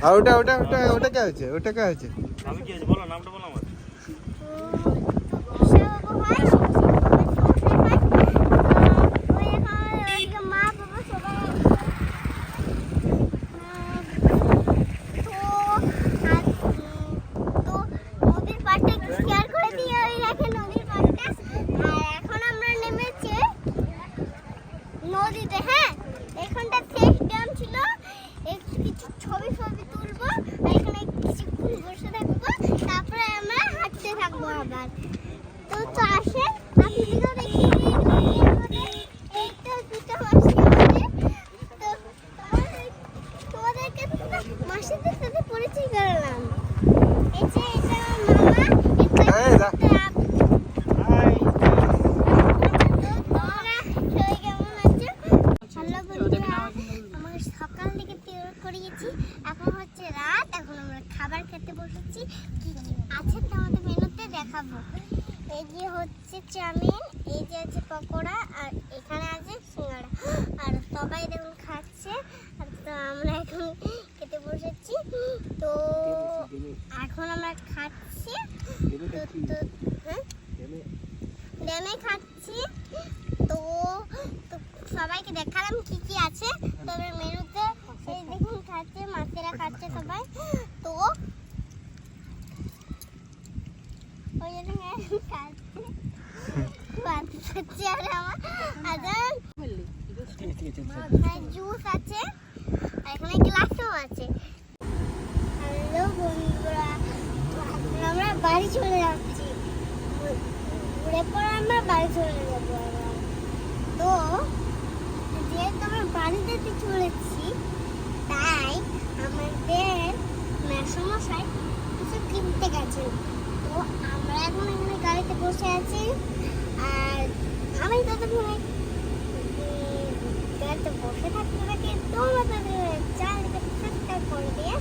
আর ওটা ওটা ওটা ওটা কে আছে? ওটা কে আছে? আমি কি আছে বলো, নামটা বলো আমার। নদীতে। হ্যাঁ, এখানটা শেষ ড্যাম ছিল। একটু কিছু ছবি ছবি তুলবো, এখানে কিছুক্ষণ বসে থাকবো, তারপরে আমরা হাঁটতে থাকবো আবার। তো তো আসে আপনাদেরও দেখিয়ে দিই। এই তো দুটো মাসি আমাদের। তো তোমাদেরকে মাসিদের সাথে পরিচয় করালাম। এই যে এটা মামা, সকাল থেকে তৈরি করিয়েছি, এখন হচ্ছে রাত। এখন আমরা খাবার খেতে বসেছি। কি কি আছে তোমাদের মেনুতে দেখাবো। এই যে হচ্ছে চাউমিন, এই যে আছে পকোড়া, আর এখানে আছে সিঙ্গাড়া। আর সবাই দেখুন খাচ্ছে। আর তো আমরা এখন খেতে বসেছি। তো এখন আমরা খাচ্ছি। হ্যাঁ, ড্যামে খাচ্ছি। তো সবাইকে দেখালাম কি কি আছে তবে মেনুতে। সেই দেখুন খাচ্ছে, মাছেরা খাচ্ছে সবাই। তো ওই জন্য খাচ্ছে, খাচ্ছে। আর আমার জুস আছে, এখানে গ্লাসও আছে। হ্যালো বন্ধুরা, আমরা বাড়ি চলে যাচ্ছি। ঘুরে পরে আমরা বাড়ি চলে যাবো। তো যেহেতু আমরা বাড়ি যেতে চলেছি, তাই আমাদের মেসমশাই কিছু কিনতে গেছেন। তো আমরা এখন এখানে গাড়িতে বসে আছি। আর আমি ততক্ষণে গাড়িতে বসে থাকতে থাকি। তোমরা তাদের চারিদিকে সাবস্ক্রাইব করে দিয়ে